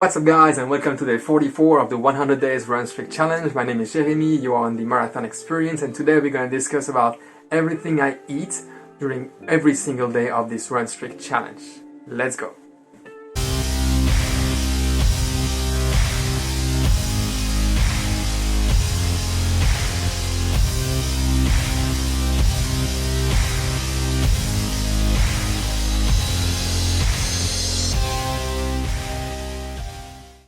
What's up guys, and welcome to day 44 of the 100 days RunStreak challenge. My name is Jeremy, you are on the marathon experience, and today we're going to discuss about everything I eat during every single day of this RunStreak challenge. Let's go!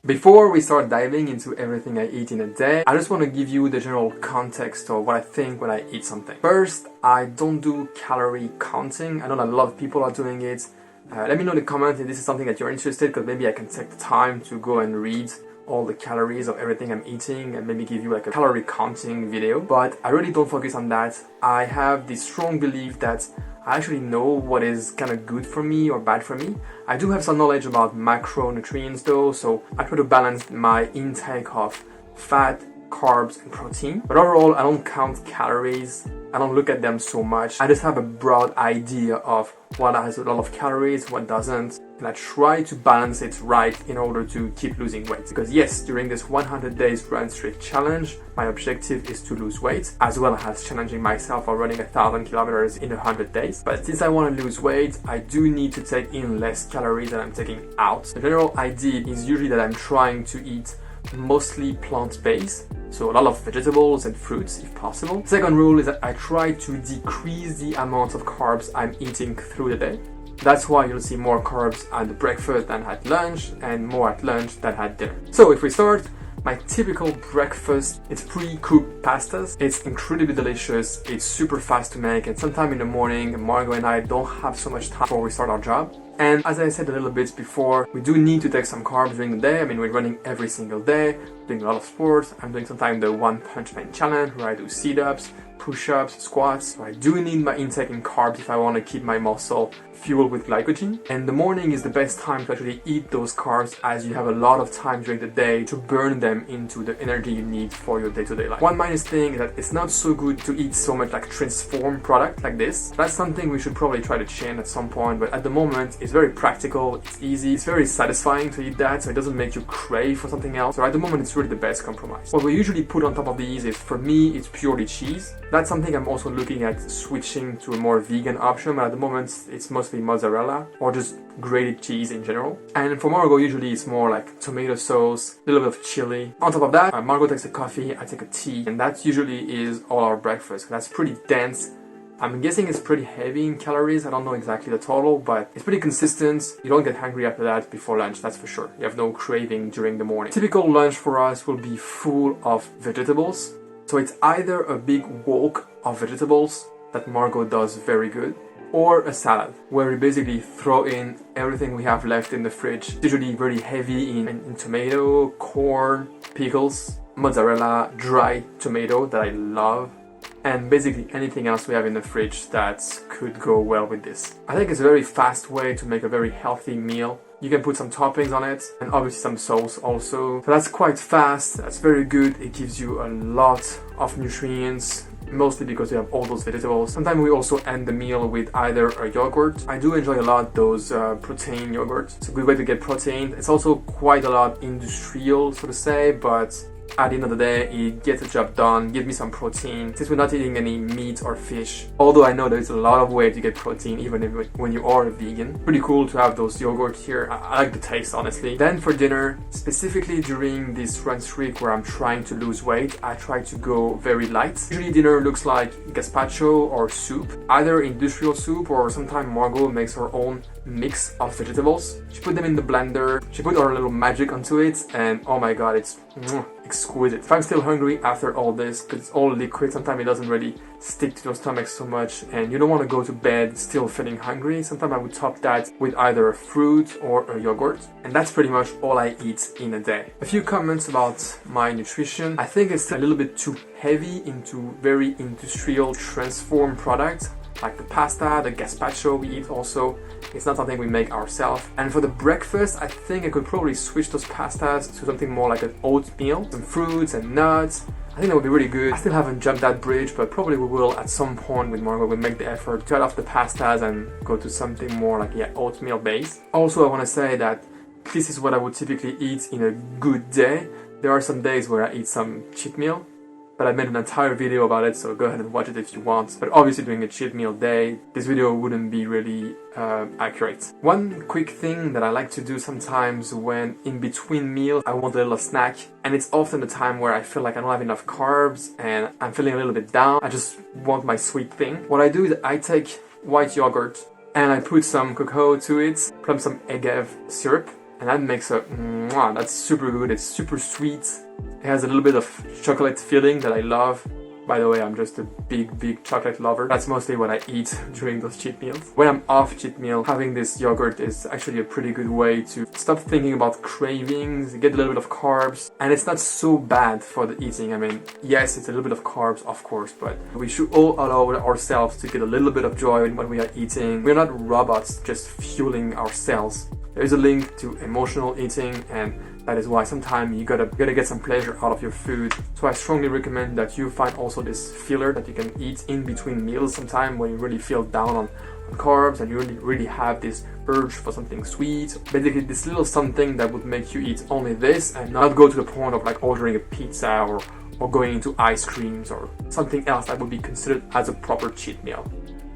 Before we start diving into everything I eat in a day, I just want to give you the general context of what I think when I eat something. First, I don't do calorie counting. I know that a lot of people are doing it. Let me know in the comments if this is something that you're interested in, because maybe I can take the time to go and read all the calories of everything I'm eating and maybe give you like a calorie counting video. But I really don't focus on that. I have this strong belief that I actually know what is kind of good for me or bad for me. I do have some knowledge about macronutrients though, so I try to balance my intake of fat, carbs, and protein. But overall, I don't count calories. I don't look at them so much. I just have a broad idea of what has a lot of calories, what doesn't, and I try to balance it right in order to keep losing weight. Because yes, during this 100 days RunStreak challenge, my objective is to lose weight, as well as challenging myself on running 1,000 kilometers in 100 days. But since I want to lose weight, I do need to take in less calories than I'm taking out. The general idea is usually that I'm trying to eat mostly plant-based, so a lot of vegetables and fruits if possible. Second rule is that I try to decrease the amount of carbs I'm eating through the day. That's why you'll see more carbs at the breakfast than at lunch, and more at lunch than at dinner. So if we start, my typical breakfast, it's pre-cooked pastas. It's incredibly delicious, it's super fast to make, and sometime in the morning, Margot and I don't have so much time before we start our job. And as I said a little bit before, we do need to take some carbs during the day. I mean, we're running every single day, doing a lot of sports. I'm doing sometimes the One Punch Man challenge where I do sit-ups, push-ups, squats. So I do need my intake in carbs if I want to keep my muscle fueled with glycogen. And the morning is the best time to actually eat those carbs, as you have a lot of time during the day to burn them into the energy you need for your day-to-day life. One minus thing is that it's not so good to eat so much like transformed product like this. That's something we should probably try to change at some point, but at the moment it's very practical, it's easy, it's very satisfying to eat that, so it doesn't make you crave for something else. So at the moment it's really the best compromise. What we usually put on top of these is, for me, it's purely cheese. That's something I'm also looking at switching to a more vegan option, but at the moment it's mostly mozzarella or just grated cheese in general. And for Margot, usually it's more like tomato sauce, a little bit of chili. On top of that, Margot takes a coffee, I take a tea, and that usually is all our breakfast. That's pretty dense. I'm guessing it's pretty heavy in calories. I don't know exactly the total, but it's pretty consistent. You don't get hungry after that before lunch, that's for sure. You have no craving during the morning. Typical lunch for us will be full of vegetables. So it's either a big wok of vegetables that Margot does very good, or a salad, where we basically throw in everything we have left in the fridge. It's usually very heavy in tomato, corn, pickles, mozzarella, dry tomato that I love, and basically anything else we have in the fridge that could go well with this. I think it's a very fast way to make a very healthy meal. You can put some toppings on it, and obviously some sauce also. So that's quite fast, that's very good. It gives you a lot of nutrients, mostly because you have all those vegetables. Sometimes we also end the meal with either a yogurt. I do enjoy a lot those protein yogurts. It's a good way to get protein. It's also quite a lot industrial, so to say, but at the end of the day, it gets the job done, gives me some protein, since we're not eating any meat or fish. Although I know there's a lot of ways to get protein, even when you are a vegan. Pretty cool to have those yogurts here. I like the taste, honestly. Then for dinner, specifically during this RunStreak where I'm trying to lose weight, I try to go very light. Usually dinner looks like gazpacho or soup, either industrial soup, or sometimes Margot makes her own mix of vegetables. She put them in the blender, she put her little magic onto it, and oh my god, it's exquisite. If I'm still hungry after all this, because it's all liquid, sometimes it doesn't really stick to your stomach so much, and you don't want to go to bed still feeling hungry, sometimes I would top that with either a fruit or a yogurt, and that's pretty much all I eat in a day. A few comments about my nutrition. I think it's a little bit too heavy into very industrial transformed products, like the pasta, the gazpacho we eat also. It's not something we make ourselves. And for the breakfast, I think I could probably switch those pastas to something more like an oatmeal, some fruits and nuts. I think that would be really good. I still haven't jumped that bridge, but probably we will at some point with Margot. We'll make the effort to cut off the pastas and go to something more like, oatmeal based. Also, I want to say that this is what I would typically eat in a good day. There are some days where I eat some cheat meal, but I made an entire video about it, so go ahead and watch it if you want. But obviously during a cheat meal day, this video wouldn't be really accurate. One quick thing that I like to do sometimes when in between meals, I want a little snack, and it's often the time where I feel like I don't have enough carbs and I'm feeling a little bit down. I just want my sweet thing. What I do is I take white yogurt and I put some cocoa to it, put some agave syrup, and that makes a that's super good. It's super sweet. It has a little bit of chocolate filling that I love. By the way, I'm just a big chocolate lover. That's mostly what I eat during those cheat meals. When I'm off cheat meal, having this yogurt is actually a pretty good way to stop thinking about cravings, get a little bit of carbs, and it's not so bad for the eating. I mean, yes, it's a little bit of carbs, of course, but we should all allow ourselves to get a little bit of joy when we are eating. We're not robots just fueling ourselves. There is a link to emotional eating, and that is why sometimes you gotta get some pleasure out of your food. So I strongly recommend that you find also this filler that you can eat in between meals sometime when you really feel down on carbs and you really have this urge for something sweet. Basically this little something that would make you eat only this and not go to the point of like ordering a pizza or going into ice creams or something else that would be considered as a proper cheat meal.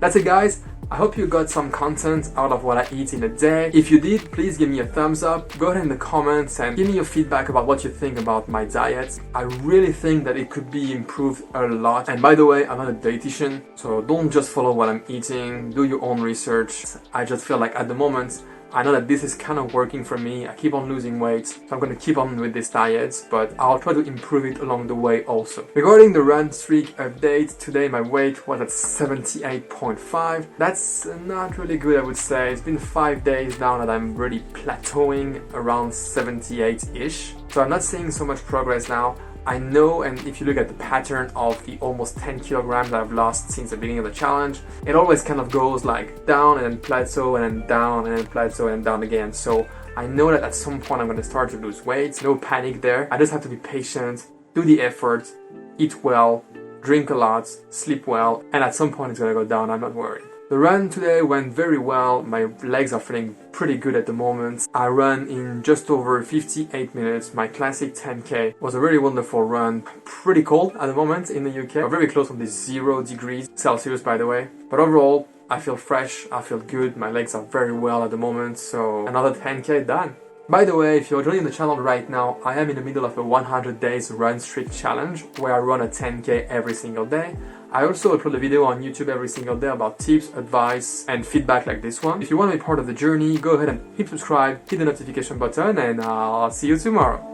That's it, guys. I hope you got some content out of what I eat in a day. If you did, please give me a thumbs up. Go ahead in the comments and give me your feedback about what you think about my diet. I really think that it could be improved a lot. And by the way, I'm not a dietitian, so don't just follow what I'm eating. Do your own research. I just feel like at the moment, I know that this is kind of working for me. I keep on losing weight, so I'm going to keep on with this diet, but I'll try to improve it along the way also. Regarding the RunStreak update, today my weight was at 78.5. That's not really good, I would say. It's been 5 days now that I'm really plateauing around 78-ish. So I'm not seeing so much progress now. I know, and if you look at the pattern of the almost 10 kilograms that I've lost since the beginning of the challenge, it always kind of goes like down and then plateau and then down and then plateau and down again. So I know that at some point I'm going to start to lose weight. No panic there. I just have to be patient, do the effort, eat well, drink a lot, sleep well, and at some point it's going to go down. I'm not worried. The run today went very well. My legs are feeling pretty good at the moment. I ran in just over 58 minutes. My classic 10K was a really wonderful run. Pretty cold at the moment in the UK. We're very close from the 0 degrees Celsius, by the way. But overall, I feel fresh. I feel good. My legs are very well at the moment. So another 10K done. By the way, if you're joining the channel right now, I am in the middle of a 100 days RunStreak challenge where I run a 10K every single day. I also upload a video on YouTube every single day about tips, advice, and feedback like this one. If you want to be part of the journey, go ahead and hit subscribe, hit the notification button, and I'll see you tomorrow.